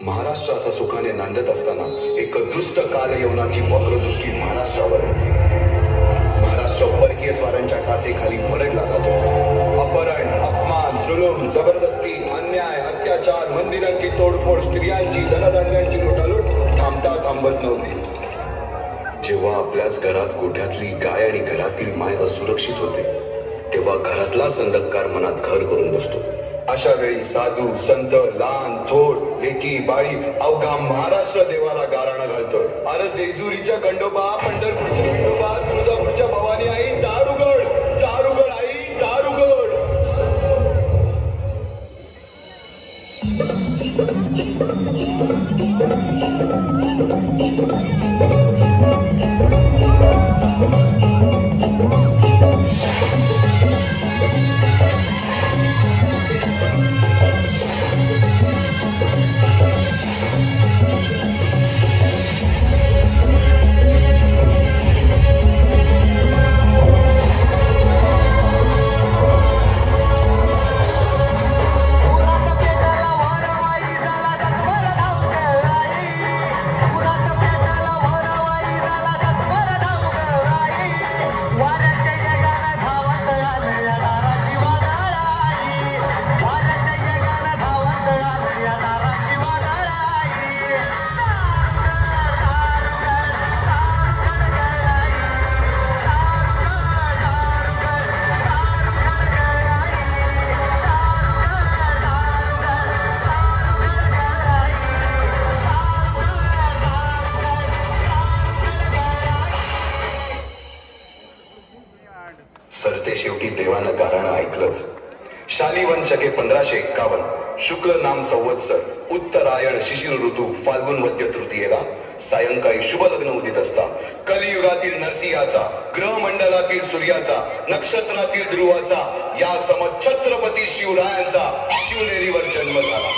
महाराष्ट्र असा सुखाने नांदत असताना एक दुष्ट कालयवनाची वक्रदृष्टी महाराष्ट्रावर. महाराष्ट्र परकीय स्वारांच्या टाचेखाली भरडला जातो. अपहरण, अपमान, जुलूम, जबरदस्ती, अन्याय, अत्याचार, मंदिरांची तोडफोड, स्त्रियांची, धनधान्यांची लुटालूट थांबता थांबत नव्हती. जेव्हा आपल्याच घरात गोठ्यातली गाय आणि घरातील माय असुरक्षित होते, तेव्हा घरातलाच अंधकार मनात घर करून बसतो. अशा वेळी साधू, संत, लहान, थोर, लेकी, बाळी अवघा महाराष्ट्र देवाला गाराणं घालतोय. अरे जेजुरीच्या खंडोबा, पंढरपूरच्या खंडोबा, तुळजापूरच्या भवानी आई, दारुगड, दारुगड आई, दारुगड. सरते शेवटी देवानं गाराणं ऐकलंच. शालिवन शके 1551 शुक्ल नाम संवत्सर उत्तरायण शिशिर ऋतू फाल्गुन वद्य तृतीयेला सायंकाळी शुभ लग्न उदित असता कलियुगातील नरसिंहाचा, ग्रहमंडलातील सूर्याचा, नक्षत्रातील ध्रुवाचा, या सम छत्रपती शिवरायांचा शिवनेरीवर जन्म झाला.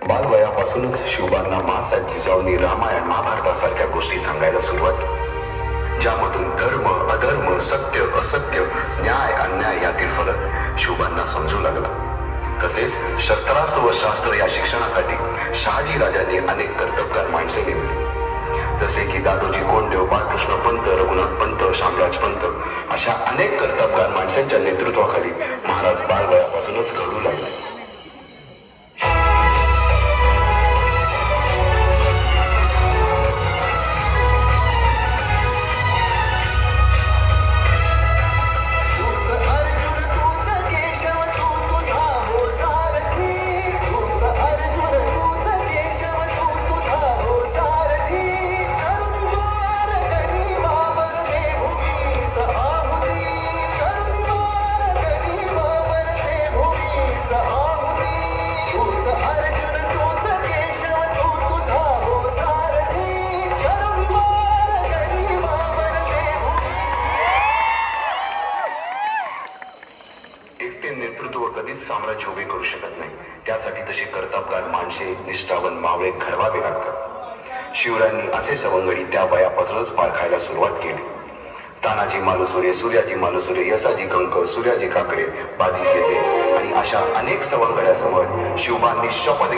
बालवयापासूनच शिवबांना माँसाहेब जिजाऊंनी रामायण महाभारतासारख्या गोष्टी सांगायला सुरुवात, ज्यामधून धर्म अधर्म, सत्य असत्य, न्याय अन्याय यातील फरक शिवबांना समजू लागला. तसेच शस्त्रास्त्र व शास्त्र या शिक्षणासाठी शहाजी राजांनी अनेक कर्तबगार माणसे नेमली, जसे की दादोजी कोंडदेव, बाळकृष्ण पंत, रघुनाथ पंत, शामराज पंत अशा अनेक कर्तबगार माणसांच्या नेतृत्वाखाली महाराज बालवयापासूनच घडू लागला. अर्जुन तूच केशव तू तुझा हो सारथी, करुणी माणसे निष्ठावन मावळे घडवावे लागतात. शिवरायांनी असे सवंगडी त्या वयापासूनच पारखायला सुरुवात केली. तानाजी मालुसुरे, सूर्याजी मालुसुरे, यसाजी कंक, सूर्याजी काकडे, बाजी जेते आणि अशा अनेक सवंगड्यासमोर शिवबांनी शपथ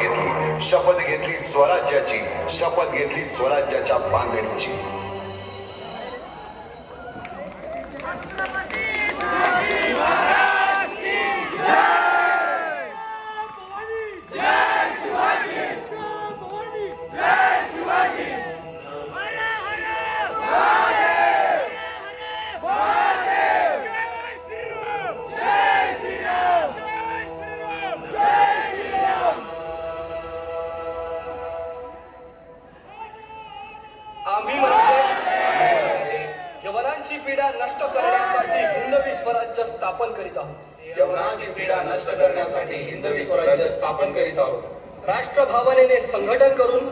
घेतली स्वराज्याची, शपथ घेतली स्वराज्याच्या बांधणीची. यवनांची पीडा नष्ट करण्यासाठी हिंदवी स्वराज्य स्थापन करीत आहोत. यवनांची पीडा नष्ट करण्यासाठी हिंदवी स्वराज्य स्थापन करीत आहोत. राष्ट्रभावनेने संघटन करून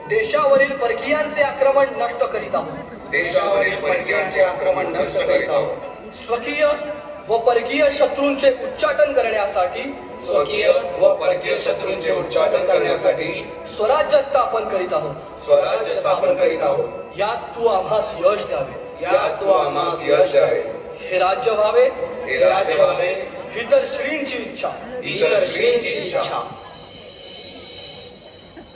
देशावरील परकीयांचे आक्रमण नष्ट करीत आहोत. देशावरील परकीयांचे आक्रमण नष्ट करीत आहोत. स्वकीय व परकीय शत्रूंचे उच्चाटन करण्यासाठी उच्चाटन करण्यासाठी स्वराज्य स्थापन करीत आहोत. स्वराज्य स्थापन करीत आहोत. यात तू आम्हास यश द्यावे. हे राज्य व्हावे. ही तर श्रींची इच्छा.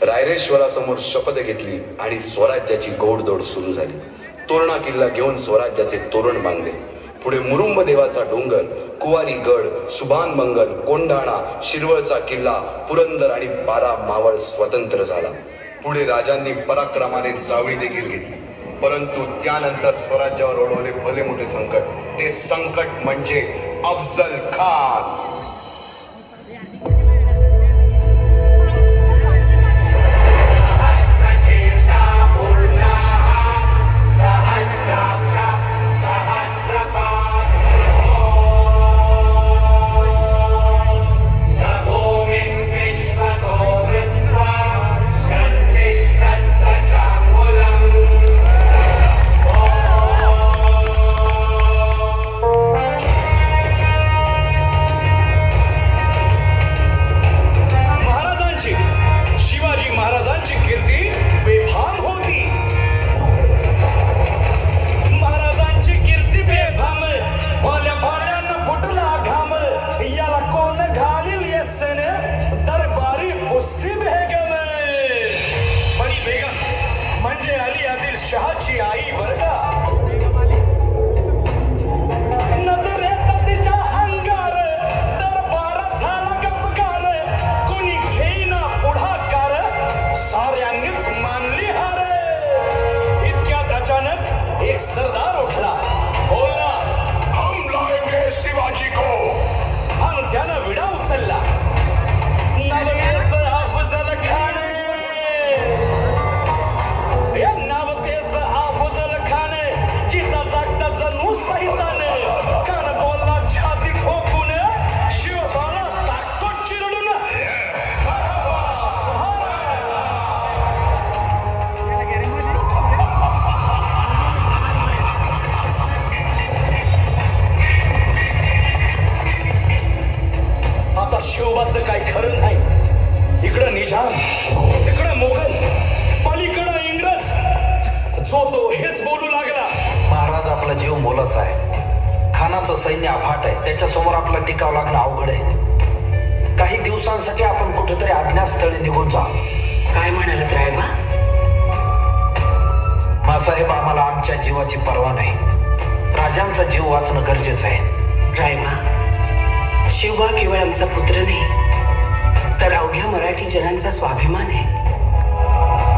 रायरेश्वरासमोर शपथ घेतली आणि स्वराज्याची गोडदोड सुरू झाली. तोरणा किल्ला घेऊन स्वराज्याचे तोरण बांधले. पुढे मुरुंब देवाचा डोंगर, कुवारी गड, सुभान मंगल, कोंढाणा, शिरवळचा किल्ला, पुरंदर आणि 12 मावळ स्वतंत्र झाला. पुढे राजांनी पराक्रमाने जावळी देखील घेतली. परंतु त्यानंतर स्वराज्यावर ओढवले भले मोठे संकट. ते संकट म्हणजे अफजल खान. सैन्य अफाट आहे. त्याच्यासमोर आपला टिकाव लागणं अवघड आहे. काही दिवसांसाठी आपण कुठेतरी अज्ञातस्थळी निघून जा. काय म्हणालात रायबा? मासाहेब, आम्हाला आमच्या जीवाची पर्वा नाही. राजांचा जीव वाचणं गरजेचं आहे. रायबा, शिवबा केवळ आमचा पुत्र नाही तर अवघ्या मराठी जनांचा स्वाभिमान आहे.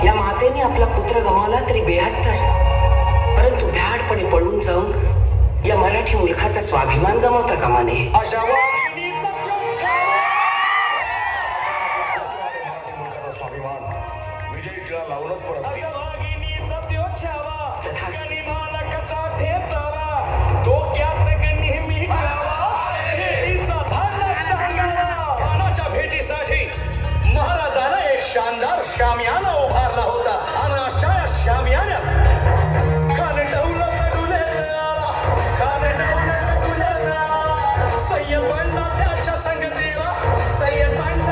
या मातेने आपला पुत्र गमावला तरी 72, परंतु भ्याडपणे पळून जाऊन या मराठी मूर्खाचा स्वाभिमान गमावता कामा नये. स्वाभिमान विजय टिळा लावूनच पडत. भेटीसाठी महाराजाला एक शानदार शामियाना उभारला होता आणि अशा शामियान्यात सय्यद बंडा त्याच्या संगतीला, सय्यद बंडा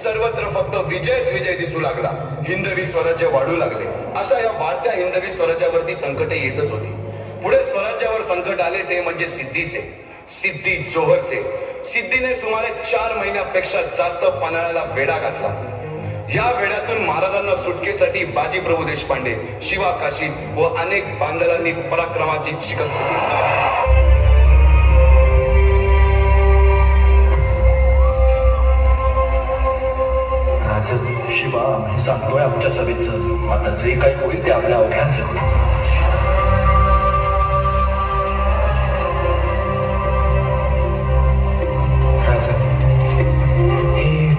सर्वत्र फक्त विजयच विजय दिसू लागला. हिंदवी स्वराज्य वाढू लागले. अशा या वाढत्या हिंदवी स्वराज्यावरती संकटे येतच होती. पुढे स्वराज्यावर संकट आले ते म्हणजे सिद्धी जोहरचे. सिद्धीने सुमारे 4 महिन्यापेक्षा जास्त पन्हाळ्याला वेढा घातला. या वेड्यातून महाराजांना सुटकेसाठी बाजीप्रभू देशपांडे, शिवा काशीद व अनेक बांधवांनी पराक्रमाची शिकस्त दिली. शिवा, आम्ही सांगतोय आमच्या सभेचं, आता जे काही होईल ते आपल्या अवघ्यांचं होईल. ही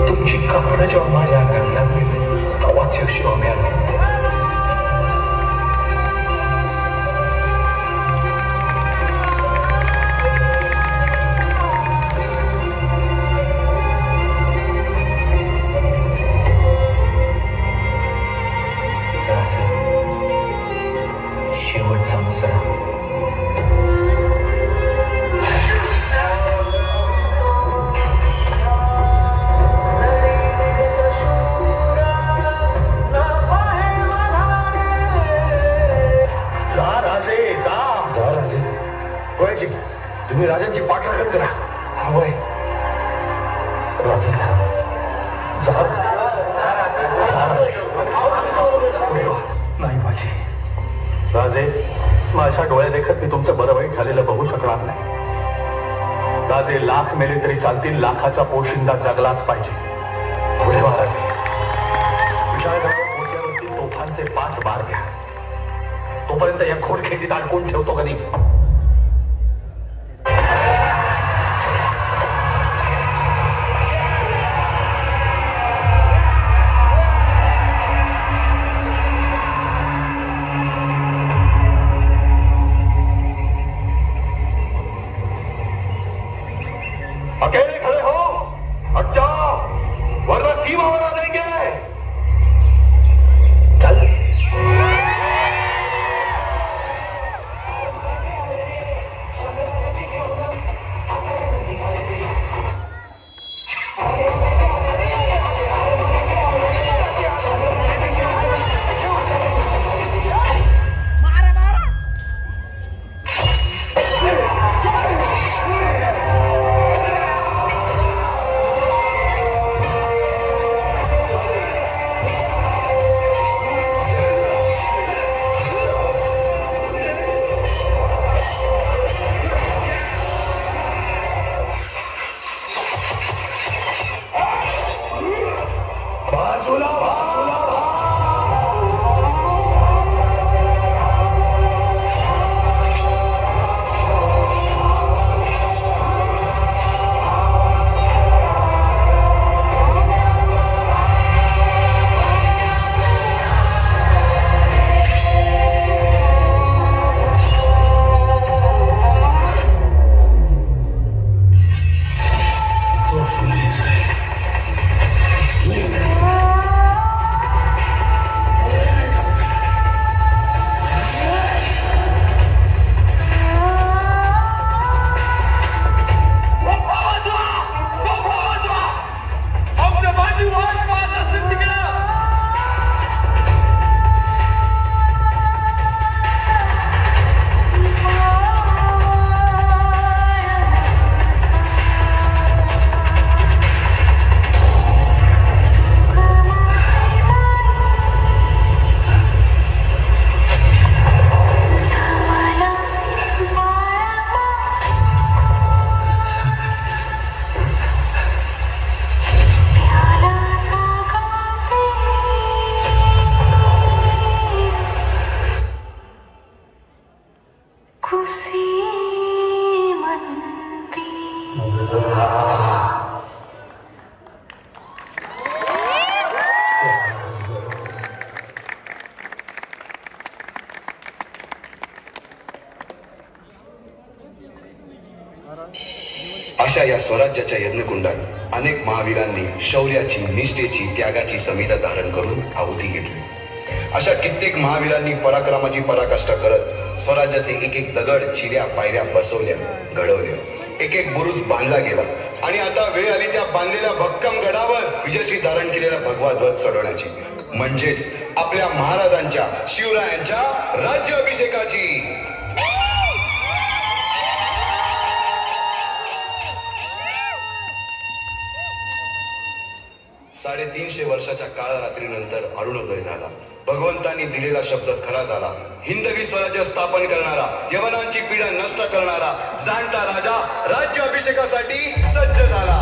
तुमची कापडं जेव्हा माझ्या अंगाला लागली तेव्हाच शिवा मिळाला. शेवटचा मुसरा. जा राजे, जा राजे. गोळ्याजी, तुम्ही राजांची पाठराखण करा. हवंय राजे, जा राजे. नाही माझी राजे, माझ्या डोळ्या देखत मी तुमचं बरं वाईट झालेलं बघू शकणार नाही. राजे, लाख मेले तरी चालतील, लाखाचा पोशिंदा जगलाच पाहिजे. पुढे वा राजे. विशाळगडावर पोहोचल्यावरती तोफांचे 5 बार घ्या. तोपर्यंत या खोडखेडीत अडकून ठेवतो कधी. अकेले खड़े हो, हट जाओ वरना धीमा बना देंगे. चल. अशा या स्वराज्याच्या यज्ञकुंडात अनेक महावीरांनी शौर्याची, निष्ठेची, त्यागाची समिधा धारण करून आहुती घेतली. अशा कित्येक महावीरांनी पराक्रमाची पराकाष्ठा करत स्वराज्याचे एक एक दगड चिऱ्या पायऱ्या बसवल्या, घडवल्या, एक एक बुरुज बांधला गेला आणि आता वेळ आली त्या बांधलेल्या भक्कम गडावर विजयश्री धारण केलेला भगवा ध्वज चढवण्याची, म्हणजेच आपल्या महाराजांच्या, शिवरायांच्या राज्याभिषेकाची. 350 वर्षाच्या काळरात्रीनंतर अरुणोदय झाला. भगवंतांनी दिलेला शब्द खरा झाला. हिंदवी स्वराज्य स्थापन करणारा, यवनांची पीडा नष्ट करणारा जाणता राजा राज्याभिषेकासाठी सज्ज झाला.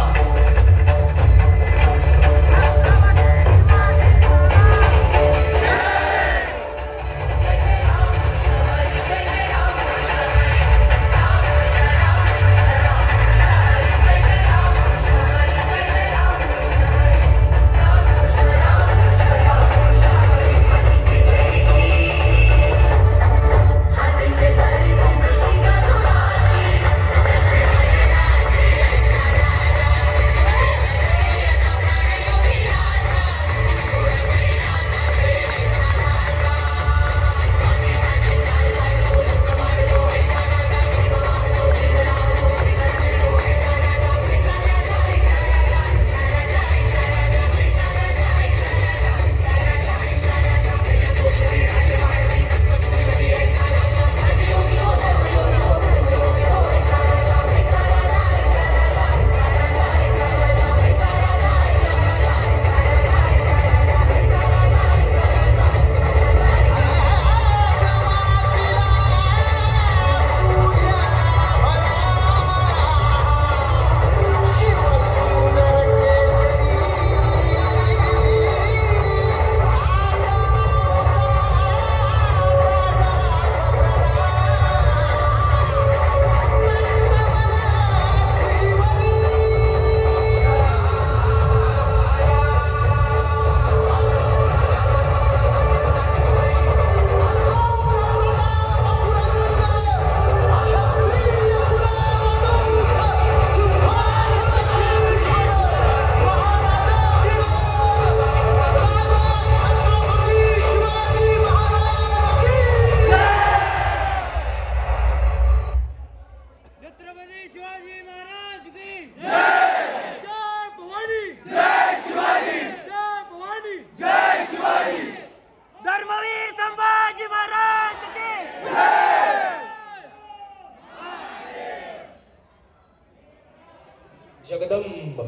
जगदंब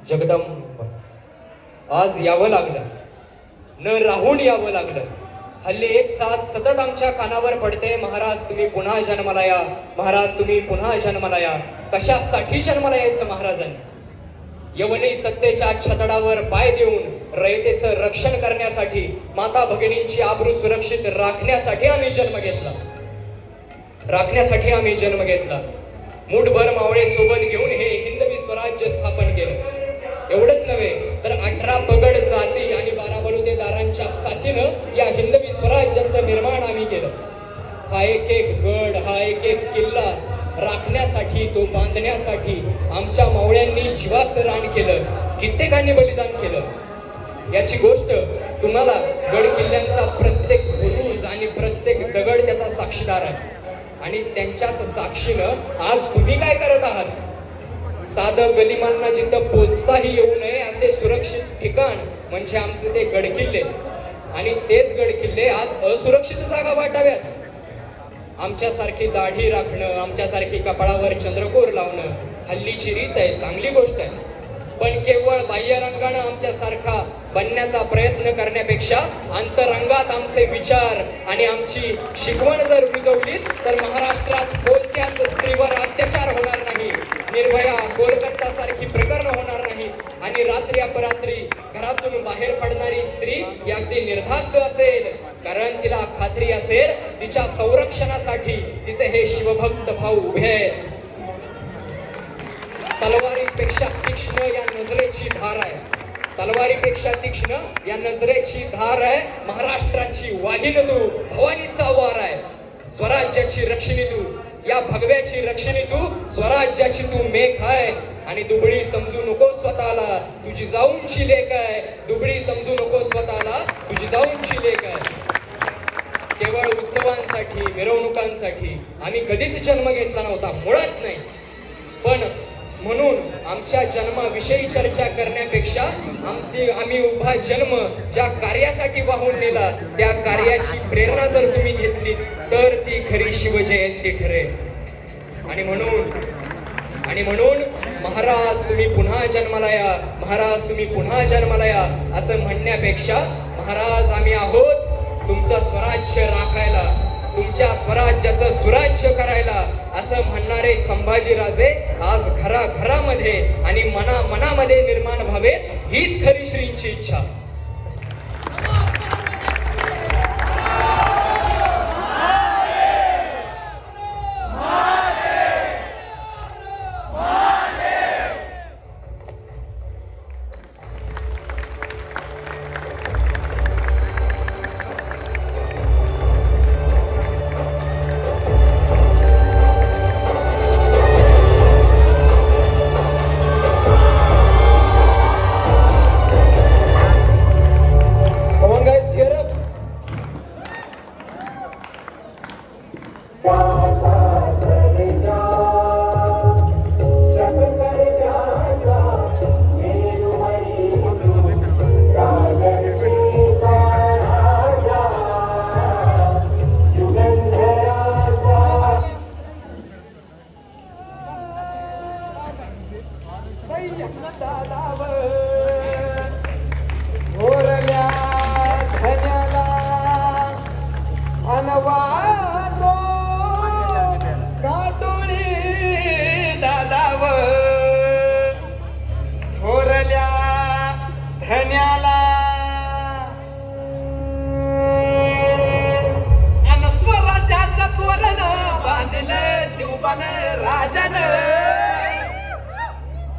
जगदंब आज यावं लागलं, न राहून यावं लागलं. हल्ली एक साथ सतत आमच्या कानावर पडते, महाराज तुम्ही पुन्हा जन्माला या, महाराज तुम्ही पुन्हा जन्माला या. कशासाठी जन्माला यायचं महाराजांनी? यवनी सत्तेच्या छतडावर पाय देऊन रयतेचं रक्षण करण्यासाठी, माता भगिनींची आबरू सुरक्षित राखण्यासाठी आम्ही जन्म घेतला. मुठभर मावळे सोबत घेऊन हे हिंदवी स्वराज्य स्थापन केलं. एवढंच नव्हे तर 18 पगड जाती आणि 12 बलुतेदारांच्या साथीनं या हिंदवी स्वराज्याचं निर्माण आम्ही केलं. हा एक एक गड, हा एक एक किल्ला राखण्यासाठी, तो बांधण्यासाठी आमच्या मावळ्यांनी जीवाचं रान केलं, कित्येकांनी बलिदान केलं. याची गोष्ट तुम्हाला गड किल्ल्यांचा प्रत्येक बुरुज आणि प्रत्येक दगड त्याचा साक्षीदार आहे. आणि त्यांच्याच साक्षीनं आज तुम्ही काय करत आहात? साधं गलिमांना जिथं पोचताही येऊ नये असे सुरक्षित ठिकाण म्हणजे आमचे ते गडकिल्ले. आणि तेच गडकिल्ले आज असुरक्षित जागा वाटाव्यात. आमच्यासारखी दाढी राखणं, आमच्यासारखी कपाळावर चंद्रकोर लावणं हल्लीची रीत आहे, चांगली गोष्ट आहे. पण केवळ बाह्यरंगानं आमच्यासारखा बनण्याचा प्रयत्न करण्यापेक्षा अंतरंगात आमचे विचार आणि आमची शिकवण जर रुजवली तर महाराष्ट्रात कोणत्याच स्त्रीवर अत्याचार होणार नाही, निर्भया कोलकाता सारखी प्रकरण होणार नाही आणि रात्री अपरात्री घरातून बाहेर पडणारी स्त्री अगदी निर्धास्त असेल, कारण तिला खात्री असेल तिच्या संरक्षणासाठी तिचे हे शिवभक्त भाऊ उभे आहेत. तलवारीपेक्षा तीक्ष्ण या नजरेची धार आहे, तलवारीपेक्षा तीक्ष्ण या नजरेची धार आहे. महाराष्ट्राची वाघीण तू, भवानीचा वार आहे. स्वराज्याची रक्षणी तू, या भगव्याची रक्षणी तू, स्वराज्याची तू मेघ आहे. आणि दुबळी समजू नको स्वतःला, तुझी जाऊनची लेक आहे. दुबळी समजू नको स्वतःला, तुझी जाऊनची लेक आहे. केवळ उत्सवांसाठी मिरवणुकांसाठी आम्ही कधीच जन्म घेतला नव्हता, मुळात नाही. पण म्हणून आमच्या जन्माविषयी चर्चा करण्यापेक्षा आम्ही उभा जन्म ज्या कार्यासाठी वाहून नेला त्या कार्याची प्रेरणा जर तुम्ही घेतली तर ती खरी शिवजयंती ठरेल. आणि म्हणून महाराज तुम्ही पुन्हा जन्माला या, महाराज तुम्ही पुन्हा जन्माला या असं म्हणण्यापेक्षा महाराज आम्ही आहोत तुमचं स्वराज्य राखायला, तुमच्या स्वराज्याचं सुराज्य करायला असं म्हणणारे संभाजीराजे आज घराघरामध्ये आणि मनामध्ये निर्माण व्हावेत, हीच खरी श्रींची इच्छा.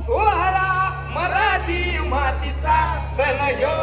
सोहळा मराठी मातीचा सण ह्यो